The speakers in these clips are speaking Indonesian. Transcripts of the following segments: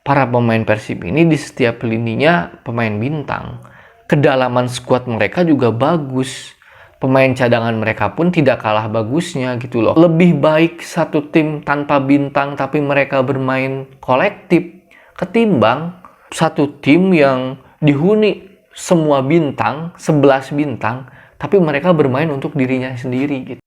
para pemain Persib ini di setiap lininya pemain bintang. Kedalaman skuad mereka juga bagus. Pemain cadangan mereka pun tidak kalah bagusnya gitu loh. Lebih baik satu tim tanpa bintang tapi mereka bermain kolektif ketimbang satu tim yang dihuni semua bintang, 11 bintang, tapi mereka bermain untuk dirinya sendiri gitu.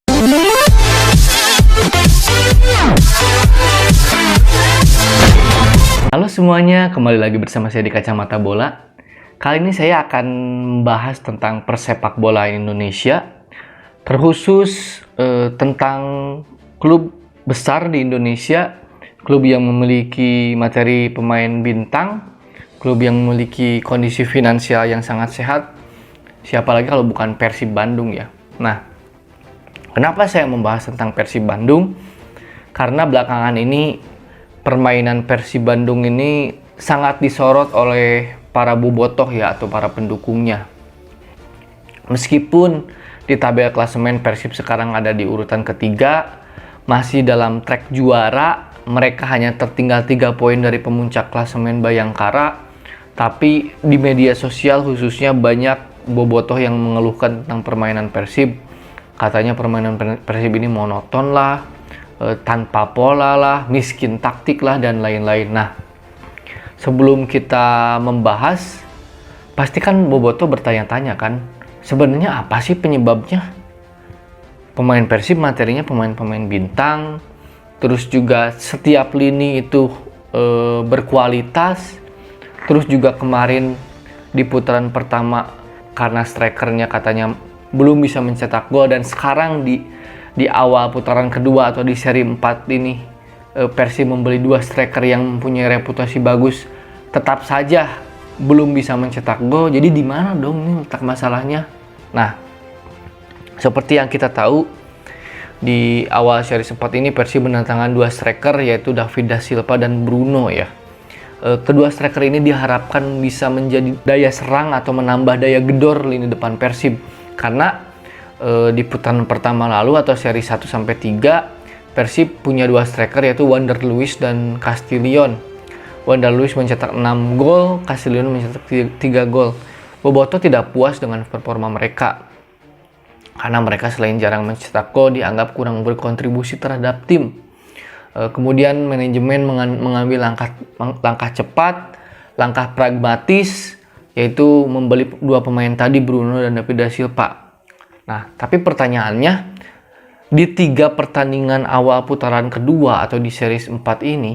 Halo semuanya, kembali lagi bersama saya di Kacamata Bola. Kali ini saya akan membahas tentang persepak bola Indonesia, terkhusus tentang klub besar di Indonesia, klub yang memiliki materi pemain bintang, klub yang memiliki kondisi finansial yang sangat sehat. Siapa lagi kalau bukan Persib Bandung ya. Nah, kenapa saya membahas tentang Persib Bandung? Karena belakangan ini permainan Persib Bandung ini sangat disorot oleh para bobotoh ya, atau para pendukungnya. Meskipun di tabel klasemen Persib sekarang ada di urutan ketiga, masih dalam trek juara, mereka hanya tertinggal 3 poin dari pemuncak klasemen Bayangkara. Tapi di media sosial khususnya banyak bobotoh yang mengeluhkan tentang permainan Persib. Katanya permainan Persib ini monoton lah, tanpa pola lah, miskin taktik lah, dan lain-lain. Nah, sebelum kita membahas, pasti kan bobotoh bertanya-tanya kan, sebenarnya apa sih penyebabnya? Pemain Persib materinya pemain-pemain bintang, terus juga setiap lini itu berkualitas, terus juga kemarin di putaran pertama karena strikernya katanya belum bisa mencetak gol, dan sekarang di awal putaran kedua atau di seri 4 ini Persib membeli 2 striker yang mempunyai reputasi bagus, tetap saja belum bisa mencetak gol. Jadi di mana dong nih letak masalahnya? Nah, seperti yang kita tahu, di awal seri 4 ini Persib mendatangkan 2 striker, yaitu David da Silva dan Bruno ya. Kedua striker ini diharapkan bisa menjadi daya serang atau menambah daya gedor lini depan Persib. Karena di putaran pertama lalu atau seri 1-3, Persib punya 2 striker, yaitu Wander Luiz dan Castillion. Wander Luiz mencetak 6 gol, Castillion mencetak 3 gol. Bobotoh tidak puas dengan performa mereka, karena mereka selain jarang mencetak gol, dianggap kurang berkontribusi terhadap tim. Kemudian manajemen mengambil langkah cepat, langkah pragmatis, yaitu membeli 2 pemain tadi, Bruno dan David da Silva. Nah, tapi pertanyaannya, di 3 pertandingan awal putaran kedua atau di seri 4 ini,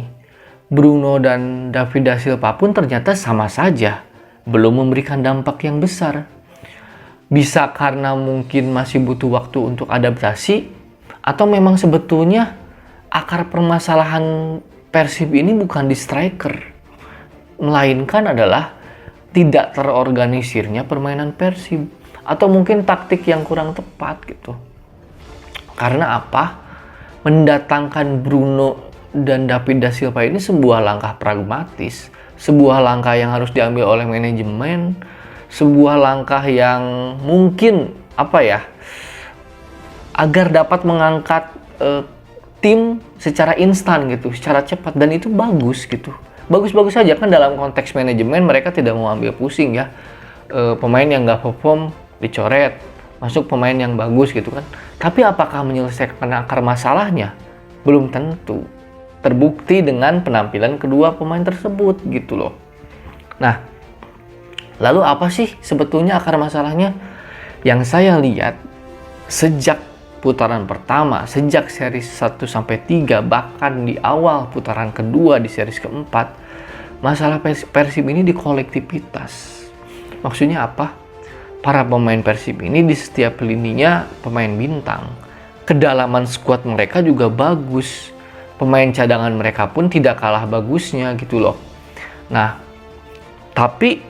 Bruno dan David da Silva pun ternyata sama saja belum memberikan dampak yang besar. Bisa karena mungkin masih butuh waktu untuk adaptasi, atau memang sebetulnya akar permasalahan Persib ini bukan di striker, melainkan adalah tidak terorganisirnya permainan Persib, atau mungkin taktik yang kurang tepat gitu. Karena apa? Mendatangkan Bruno dan David da Silva ini sebuah langkah pragmatis, sebuah langkah yang harus diambil oleh manajemen, sebuah langkah yang mungkin agar dapat mengangkat tim secara instan gitu, secara cepat, dan itu bagus gitu. Bagus-bagus saja kan, dalam konteks manajemen mereka tidak mau ambil pusing ya. Pemain yang nggak perform dicoret, masuk pemain yang bagus gitu kan. Tapi apakah menyelesaikan akar masalahnya? Belum tentu. Terbukti dengan penampilan kedua pemain tersebut gitu loh. Nah, lalu apa sih sebetulnya akar masalahnya? Yang saya lihat sejak putaran pertama, sejak seri 1-3, bahkan di awal putaran kedua di seri keempat, masalah Persib ini di kolektivitas. Maksudnya apa? Para pemain Persib ini di setiap lininya pemain bintang. Kedalaman skuad mereka juga bagus. Pemain cadangan mereka pun tidak kalah bagusnya gitu loh. Nah, tapi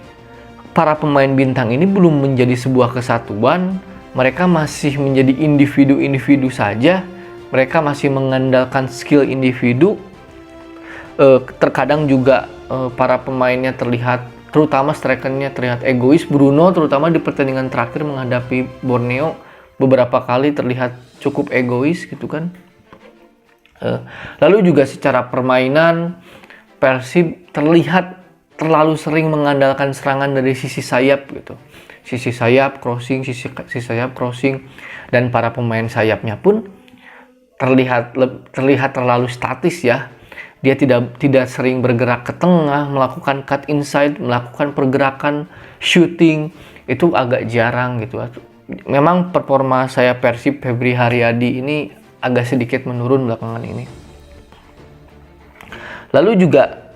para pemain bintang ini belum menjadi sebuah kesatuan. Mereka masih menjadi individu-individu saja. Mereka masih mengandalkan skill individu. Terkadang juga para pemainnya terlihat, terutama strikernya terlihat egois. Bruno terutama di pertandingan terakhir menghadapi Borneo beberapa kali terlihat cukup egois gitu kan. Lalu juga secara permainan Persib terlihat terlalu sering mengandalkan serangan dari sisi sayap gitu. Sisi sayap crossing, sisi sayap crossing, dan para pemain sayapnya pun terlihat terlalu statis ya. Dia tidak sering bergerak ke tengah, melakukan cut inside, melakukan pergerakan shooting, itu agak jarang gitu. Memang performa saya Persib Febri Haryadi ini agak sedikit menurun belakangan ini. Lalu juga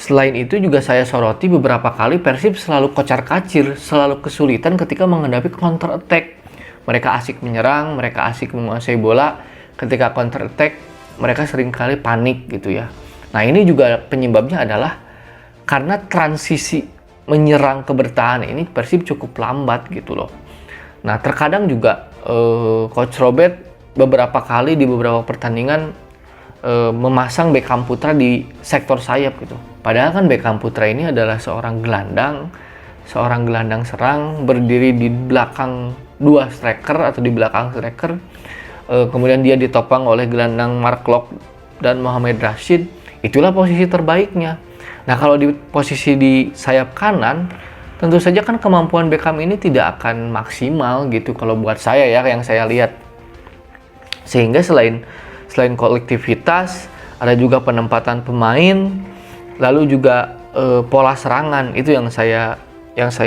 selain itu juga saya soroti beberapa kali Persib selalu kocar-kacir, selalu kesulitan ketika menghadapi counter attack. Mereka asik menyerang, mereka asik menguasai bola. Ketika counter attack, mereka seringkali panik gitu ya. Nah, ini juga penyebabnya adalah karena transisi menyerang ke bertahan ini Persib cukup lambat gitu loh. Nah, terkadang juga Coach Robert beberapa kali di beberapa pertandingan memasang Beckham Putra di sektor sayap gitu. Padahal kan Beckham Putra ini adalah seorang gelandang serang, berdiri di belakang dua striker atau di belakang striker. Kemudian dia ditopang oleh gelandang Mark Locke dan Mohamed Rashid. Itulah posisi terbaiknya. Nah, kalau di posisi di sayap kanan, tentu saja kan kemampuan Beckham ini tidak akan maksimal gitu kalau buat saya ya, yang saya lihat. Sehingga selain kolektivitas, ada juga penempatan pemain, lalu juga pola serangan, itu yang saya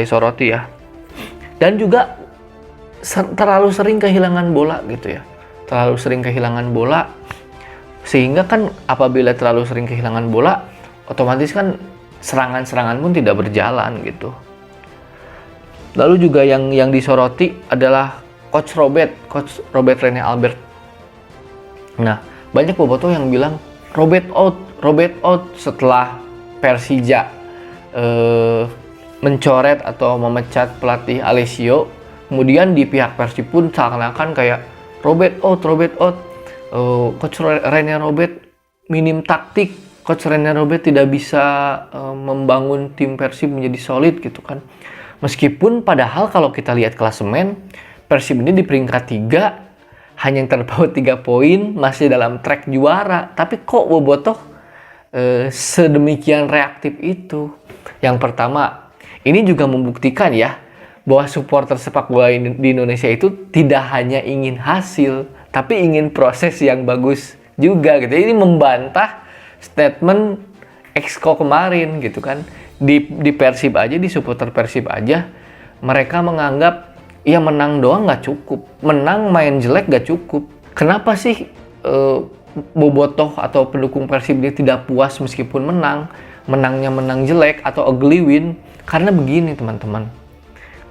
soroti ya. Dan juga terlalu sering kehilangan bola gitu ya. Terlalu sering kehilangan bola, sehingga kan apabila terlalu sering kehilangan bola, otomatis kan serangan-serangan pun tidak berjalan gitu. Lalu juga yang disoroti adalah Coach Robert Rene Albert. Nah, banyak bobotoh yang bilang Robert out setelah Persija mencoret atau memecat pelatih Alessio. Kemudian di pihak Persib pun seakan-akan kayak Robert out. Coach Rene Robert minim taktik. Coach Rene Robert tidak bisa membangun tim Persib menjadi solid gitu kan. Meskipun padahal kalau kita lihat klasemen, Persib ini di peringkat 3 hanya yang terpaut 3 poin, masih dalam track juara. Tapi kok bobotoh sedemikian reaktif itu? Yang pertama, ini juga membuktikan ya bahwa supporter sepak bola di Indonesia itu tidak hanya ingin hasil, tapi ingin proses yang bagus juga gitu. Ini membantah statement Exco kemarin gitu kan. Di Persib aja, di supporter Persib aja, mereka menganggap ya menang doang nggak cukup, menang main jelek nggak cukup. Kenapa sih bobotoh atau pendukung Persib ini tidak puas meskipun menangnya menang jelek atau ugly win? Karena begini teman-teman,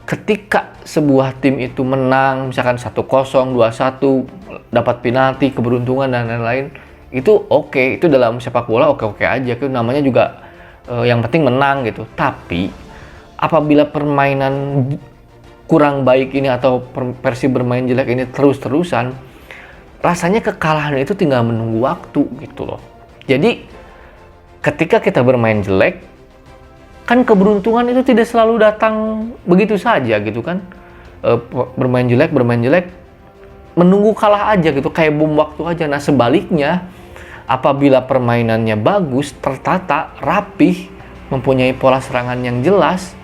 ketika sebuah tim itu menang misalkan 1-0, 2-1, dapat penalti, keberuntungan dan lain-lain, itu oke, itu dalam sepak bola oke aja, itu namanya juga yang penting menang gitu. Tapi apabila permainan kurang baik ini atau Persib bermain jelek ini terus-terusan, rasanya kekalahan itu tinggal menunggu waktu gitu loh. Jadi ketika kita bermain jelek, kan keberuntungan itu tidak selalu datang begitu saja gitu kan. Bermain jelek menunggu kalah aja gitu, kayak bom waktu aja. Nah, sebaliknya apabila permainannya bagus, tertata, rapih, mempunyai pola serangan yang jelas,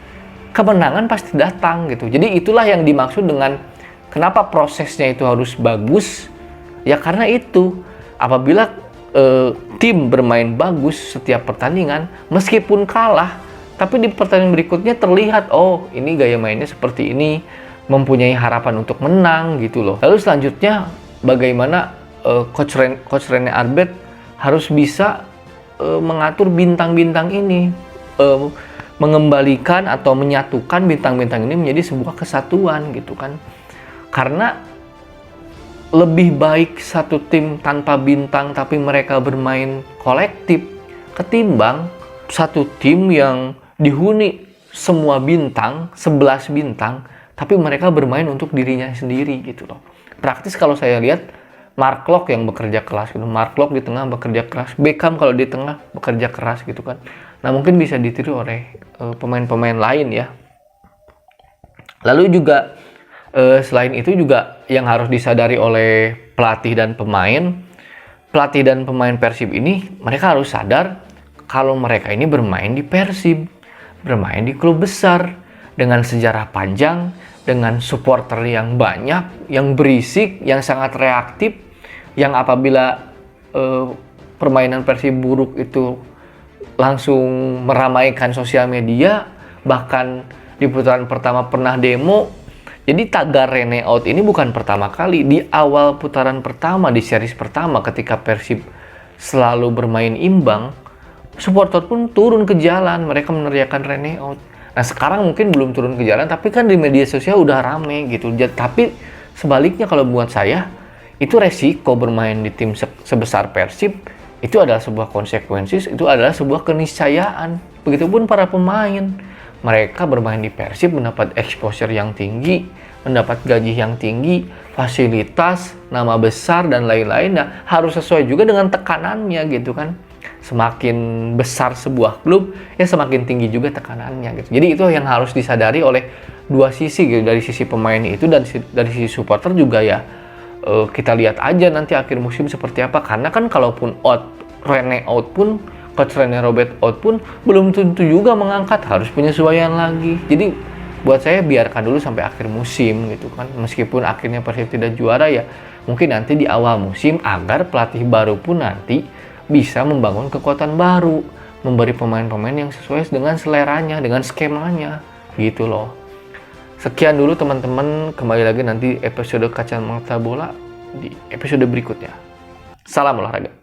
kemenangan pasti datang gitu. Jadi itulah yang dimaksud dengan kenapa prosesnya itu harus bagus. Ya karena itu, apabila tim bermain bagus setiap pertandingan, meskipun kalah, tapi di pertandingan berikutnya terlihat, oh ini gaya mainnya seperti ini, mempunyai harapan untuk menang gitu loh. Lalu selanjutnya bagaimana Coach Rene Albert harus bisa mengatur bintang-bintang ini, mengembalikan atau menyatukan bintang-bintang ini menjadi sebuah kesatuan gitu kan. Karena lebih baik satu tim tanpa bintang tapi mereka bermain kolektif ketimbang satu tim yang dihuni semua bintang, 11 bintang, tapi mereka bermain untuk dirinya sendiri gitu loh. Praktis kalau saya lihat, Mark Locke yang bekerja keras gitu. Mark Locke di tengah bekerja keras, Beckham kalau di tengah bekerja keras gitu kan. Nah, mungkin bisa ditiru oleh pemain-pemain lain ya. Lalu juga selain itu juga yang harus disadari oleh pelatih dan pemain Persib ini, mereka harus sadar kalau mereka ini bermain di Persib, bermain di klub besar, dengan sejarah panjang, dengan supporter yang banyak, yang berisik, yang sangat reaktif, yang apabila permainan Persib buruk itu langsung meramaikan sosial media, bahkan di putaran pertama pernah demo. Jadi tagar Rene out ini bukan pertama kali. Di awal putaran pertama, di series pertama ketika Persib selalu bermain imbang, supporter pun turun ke jalan, mereka meneriakan Rene out. Nah sekarang mungkin belum turun ke jalan, tapi kan di media sosial udah rame gitu. Tapi sebaliknya kalau buat saya, itu resiko bermain di tim sebesar Persib, itu adalah sebuah konsekuensi, itu adalah sebuah keniscayaan. Begitupun para pemain, mereka bermain di Persib mendapat exposure yang tinggi, mendapat gaji yang tinggi, fasilitas, nama besar, dan lain-lain. Nah, harus sesuai juga dengan tekanannya gitu kan. Semakin besar sebuah klub, ya semakin tinggi juga tekanannya gitu. Jadi itu yang harus disadari oleh dua sisi gitu. Dari sisi pemain itu dan dari sisi supporter juga ya. Kita lihat aja nanti akhir musim seperti apa. Karena kan kalaupun Rene out pun, Coach Rene Robert out pun belum tentu juga mengangkat, harus penyesuaian lagi. Jadi buat saya biarkan dulu sampai akhir musim gitu kan. Meskipun akhirnya Persib tidak juara ya, mungkin nanti di awal musim agar pelatih baru pun nanti bisa membangun kekuatan baru, memberi pemain-pemain yang sesuai dengan seleranya, dengan skemanya gitu loh. Sekian dulu teman-teman, kembali lagi nanti episode Kacamata Bola di episode berikutnya. Salam olahraga.